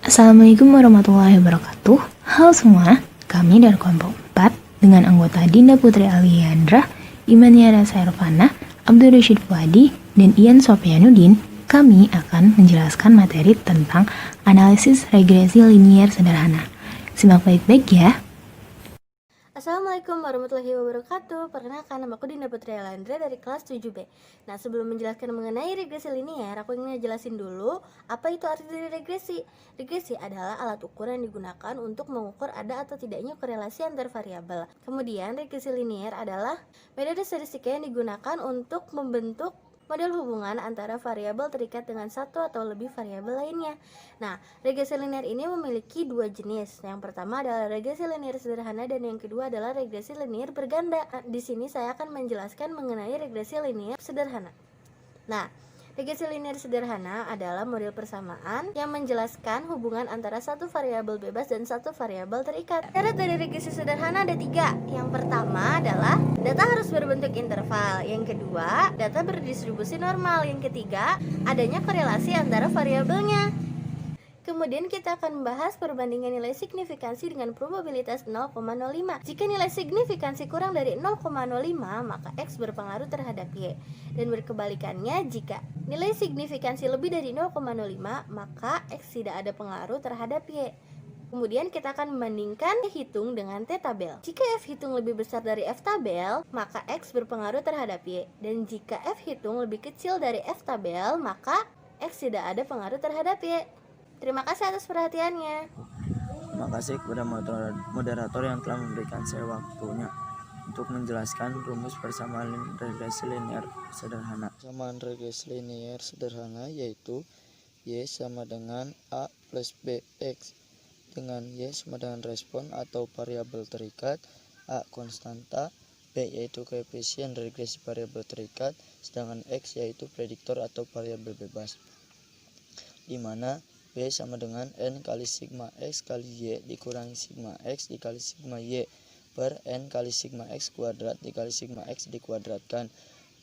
Assalamualaikum warahmatullahi wabarakatuh. Halo semua, kami dari kelompok 4 dengan anggota Dinda Putri Aliandra, Imaniara Sairfana, Abdul Rashid Fuadi, dan Ian Sofianuddin. Kami akan menjelaskan materi tentang analisis regresi linier sederhana. Simak baik-baik ya. Assalamualaikum warahmatullahi wabarakatuh. Perkenalkan, nama aku Dinda Putri Alandra dari kelas 7B. Nah, sebelum menjelaskan mengenai regresi linier, aku ingin jelasin dulu apa itu arti dari regresi. Regresi adalah alat ukur yang digunakan untuk mengukur ada atau tidaknya korelasi antar variabel. Kemudian, regresi linier adalah metode statistika yang digunakan untuk membentuk model hubungan antara variabel terikat dengan satu atau lebih variabel lainnya. Nah, regresi linier ini memiliki dua jenis. Yang pertama adalah regresi linier sederhana dan yang kedua adalah regresi linier berganda. Di sini saya akan menjelaskan mengenai regresi linier sederhana. Nah, regresi linier sederhana adalah model persamaan yang menjelaskan hubungan antara satu variabel bebas dan satu variabel terikat. Syarat dari regresi sederhana ada 3. Yang pertama adalah data harus berbentuk interval. Yang kedua, data berdistribusi normal. Yang ketiga, adanya korelasi antara variabelnya. Kemudian kita akan membahas perbandingan nilai signifikansi dengan probabilitas 0,05. Jika nilai signifikansi kurang dari 0,05, maka X berpengaruh terhadap Y. Dan berkebalikannya, jika nilai signifikansi lebih dari 0,05, maka X tidak ada pengaruh terhadap Y. Kemudian kita akan membandingkan F hitung dengan T tabel. Jika F hitung lebih besar dari F tabel, maka X berpengaruh terhadap Y. Dan jika F hitung lebih kecil dari F tabel, maka X tidak ada pengaruh terhadap Y. Terima kasih atas perhatiannya. Terima kasih kepada moderator yang telah memberikan saya waktunya untuk menjelaskan rumus persamaan regresi linier sederhana. Persamaan regresi linier sederhana yaitu Y sama dengan A plus BX, dengan Y sama dengan respon atau variabel terikat, A konstanta, B yaitu koefisien regresi variabel terikat, sedangkan X yaitu prediktor atau variabel bebas, di mana B sama dengan N kali sigma X kali Y dikurangi sigma X dikali sigma Y per N kali sigma X kuadrat dikali sigma X dikuadratkan.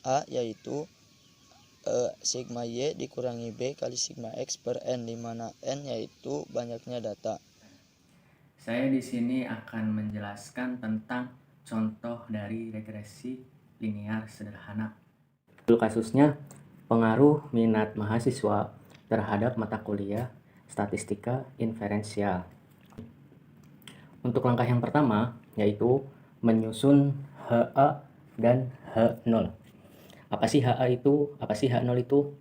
A yaitu sigma Y dikurangi B kali sigma X per N, di mana N yaitu banyaknya data. Saya di sini akan menjelaskan tentang contoh dari regresi linier sederhana. Kasusnya pengaruh minat mahasiswa terhadap mata kuliah statistika inferensial. Untuk langkah yang pertama yaitu menyusun HA dan H0. Apa sih HA itu? Apa sih H0 itu?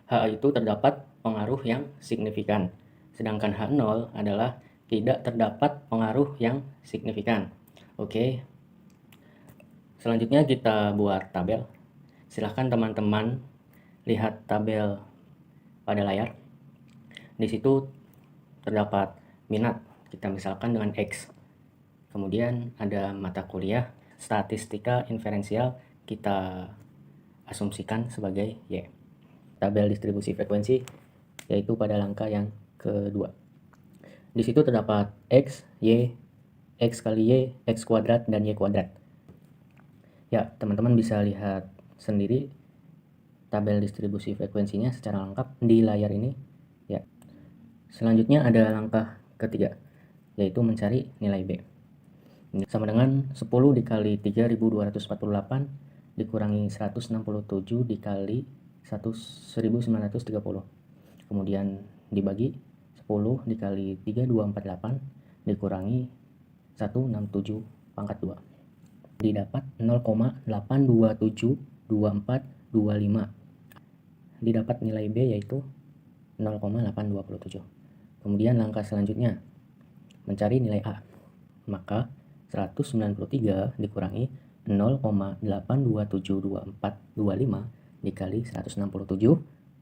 HA itu terdapat pengaruh yang signifikan, sedangkan H0 adalah tidak terdapat pengaruh yang signifikan. Oke. Selanjutnya kita buat tabel. Silahkan teman-teman lihat tabel pada layar. Di situ terdapat minat, kita misalkan dengan X. Kemudian ada mata kuliah statistika inferensial, kita asumsikan sebagai Y. Tabel distribusi frekuensi yaitu pada langkah yang kedua. Di situ terdapat X, Y, X kali Y, X kuadrat, dan Y kuadrat. Ya, teman-teman bisa lihat sendiri tabel distribusi frekuensinya secara lengkap di layar ini. Ya. Selanjutnya ada langkah ketiga, yaitu mencari nilai B. Ini sama dengan 10 dikali 3248 dikurangi 167 dikali 1930. Kemudian dibagi 10 dikali 3248 dikurangi 167 pangkat 2. Didapat 0,8272425. Didapat nilai B yaitu 0,827. Kemudian langkah selanjutnya mencari nilai A. Maka 193 dikurangi 0,8272425 dikali 167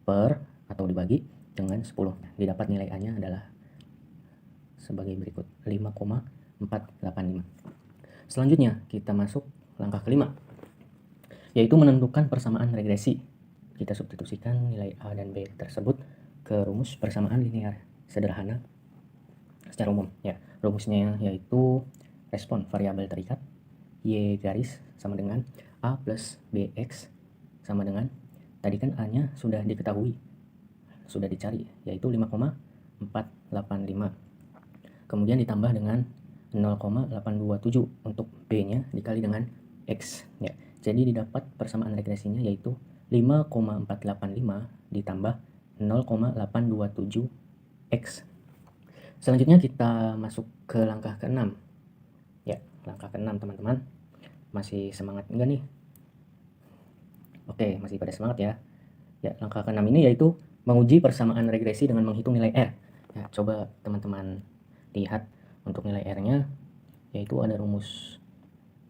per atau dibagi dengan 10. Didapat nilai A-nya adalah sebagai berikut, 5,485. Selanjutnya kita masuk langkah kelima, yaitu menentukan persamaan regresi. Kita substitusikan nilai A dan B tersebut ke rumus persamaan linier sederhana secara umum. Ya, rumusnya yaitu respon variabel terikat Y garis sama dengan A plus BX sama dengan, tadi kan A nya sudah diketahui, sudah dicari, yaitu 5,485. Kemudian ditambah dengan 0,827 untuk B-nya dikali dengan X. Ya. Jadi didapat persamaan regresinya yaitu 5,485 ditambah 0,827 X. Selanjutnya kita masuk ke langkah ke-6. Ya, langkah ke-6 teman-teman. Masih semangat enggak nih? Oke, masih pada semangat ya. Ya, langkah ke-6 ini yaitu menguji persamaan regresi dengan menghitung nilai R. Ya, coba teman-teman lihat untuk nilai R-nya yaitu ada rumus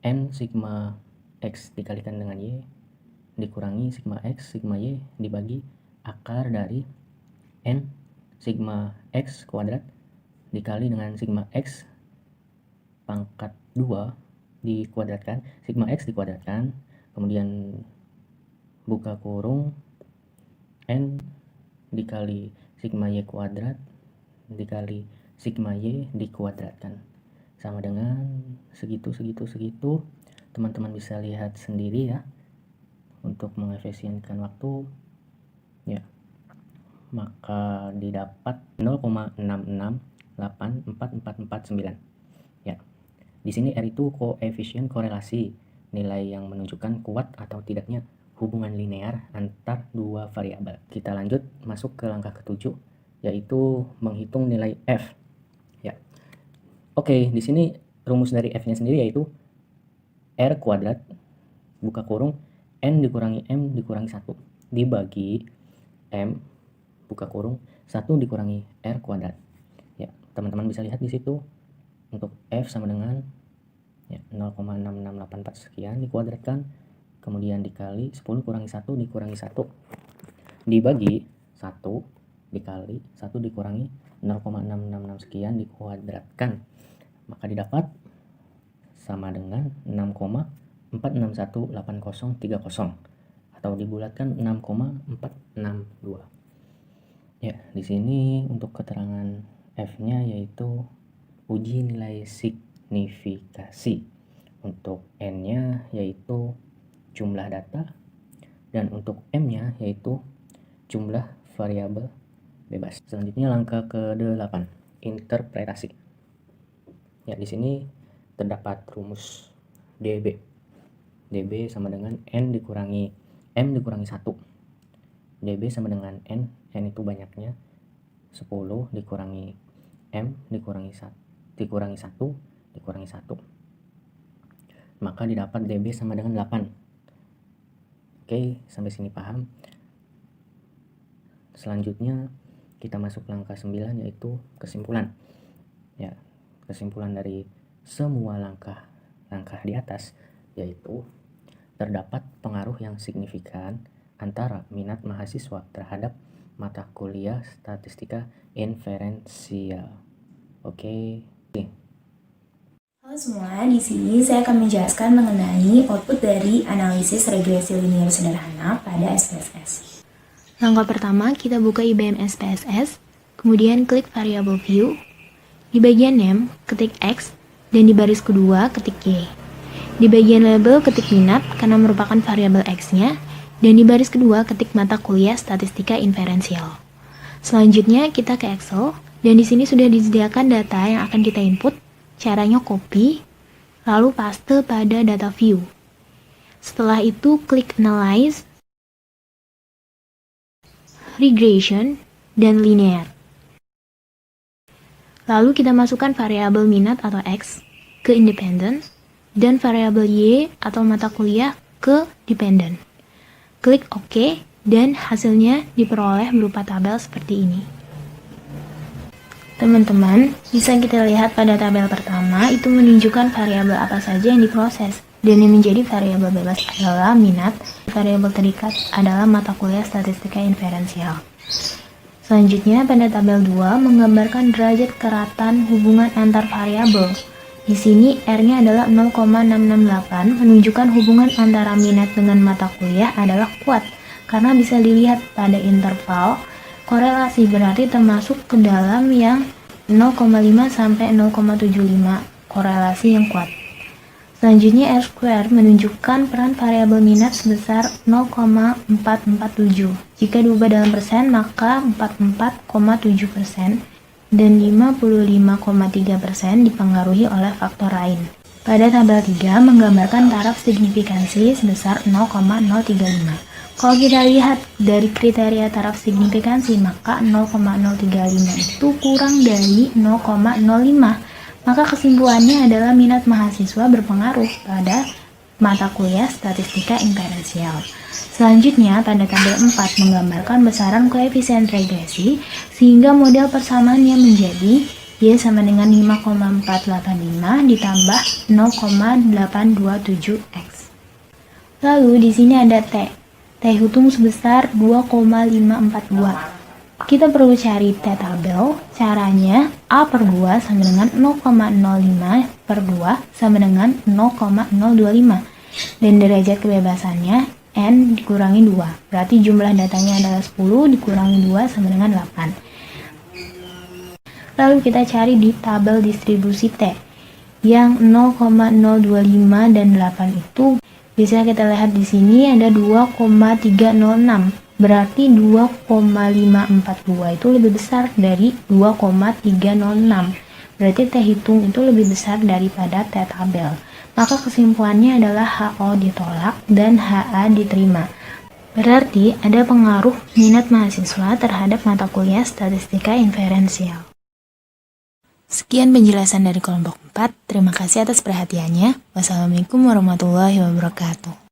N sigma X dikalikan dengan Y dikurangi sigma X sigma Y dibagi akar dari N sigma X kuadrat dikali dengan sigma X pangkat 2 dikuadratkan, sigma X dikuadratkan, kemudian buka kurung N dikali sigma Y kuadrat dikali sigma Y dikuadratkan sama dengan segitu. Teman-teman bisa lihat sendiri ya untuk mengefisienkan waktu ya, maka didapat 0,6684449 ya. Di sini R itu koefisien korelasi, nilai yang menunjukkan kuat atau tidaknya hubungan linear antar dua variabel. Kita lanjut masuk ke langkah ke-7 yaitu menghitung nilai F. Ya. Oke, di sini rumus dari F-nya sendiri yaitu R kuadrat buka kurung N dikurangi M dikurangi 1 dibagi M buka kurung 1 dikurangi R kuadrat. Ya, teman-teman bisa lihat di situ untuk F sama dengan ya, 0,6684 sekian dikuadratkan, kemudian dikali 10 kurangi 1 dikurangi 1 dibagi 1 dikali 1 dikurangi 0,666 sekian dikuadratkan, maka didapat sama dengan 6,4618030 atau dibulatkan 6,462. Ya, di sini untuk keterangan F-nya yaitu uji nilai signifikasi. Untuk N-nya yaitu jumlah data dan untuk M-nya yaitu jumlah variabel bebas. Selanjutnya langkah ke-8, interpretasi. Ya, di sini terdapat rumus DB. DB sama dengan N dikurangi M dikurangi 1. DB sama dengan N itu banyaknya 10 dikurangi M dikurangi 1 dikurangi 1 dikurangi 1. Maka didapat DB sama dengan 8. Oke, sampai sini paham. Selanjutnya kita masuk langkah 9 yaitu kesimpulan. Ya, kesimpulan dari semua langkah di atas yaitu terdapat pengaruh yang signifikan antara minat mahasiswa terhadap mata kuliah statistika inferensial. Oke. Halo semua, di sini saya akan menjelaskan mengenai output dari analisis regresi linear sederhana pada SPSS. Langkah pertama, kita buka IBM SPSS, kemudian klik variable view. Di bagian name, ketik X, dan di baris kedua, ketik Y. Di bagian label, ketik minat, karena merupakan variabel X-nya, dan di baris kedua, ketik mata kuliah statistika inferensial. Selanjutnya, kita ke Excel, dan di sini sudah disediakan data yang akan kita input. Caranya copy, lalu paste pada data view. Setelah itu, klik Analyze, Regression, dan Linear. Lalu kita masukkan variabel minat atau X ke independent dan variabel Y atau mata kuliah ke dependent. Klik OK dan hasilnya diperoleh berupa tabel seperti ini. Teman-teman, bisa kita lihat pada tabel pertama itu menunjukkan variabel apa saja yang diproses dan yang menjadi variabel bebas adalah minat, variabel terikat adalah mata kuliah statistika inferensial. Selanjutnya, pada tabel 2 menggambarkan derajat keratan hubungan antar variabel. Di sini R-nya adalah 0,668, menunjukkan hubungan antara minat dengan mata kuliah adalah kuat, karena bisa dilihat pada interval korelasi berarti termasuk ke dalam yang 0,5 sampai 0,75 korelasi yang kuat. Selanjutnya R-square menunjukkan peran variabel minat sebesar 0,447. Jika diubah dalam persen maka 44,7%. dan 55,3% dipengaruhi oleh faktor lain. Pada tabel 3 menggambarkan taraf signifikansi sebesar 0,035. Kalau kita lihat dari kriteria taraf signifikansi, maka 0,035 itu kurang dari 0,05. Maka kesimpulannya adalah minat mahasiswa berpengaruh pada mata kuliah statistika inferensial. Selanjutnya, pada tabel 4 menggambarkan besaran koefisien regresi sehingga model persamaannya menjadi Y sama dengan 5,485 ditambah 0,827X. Lalu di sini ada T hitung sebesar 2,542. Kita perlu cari T tabel. Caranya A per 2 sama dengan 0,05 per 2 sama dengan 0,025. Dan derajat kebebasannya N dikurangi 2. Berarti jumlah datanya adalah 10 dikurangi 2 sama dengan 8. Lalu kita cari di tabel distribusi T. Yang 0,025 dan 8 itu bisa kita lihat di sini ada 2,306. Berarti 2,542 itu lebih besar dari 2,306. Berarti T hitung itu lebih besar daripada T tabel. Maka kesimpulannya adalah HO ditolak dan HA diterima. Berarti ada pengaruh minat mahasiswa terhadap mata kuliah statistika inferensial. Sekian penjelasan dari kelompok 4. Terima kasih atas perhatiannya. Wassalamualaikum warahmatullahi wabarakatuh.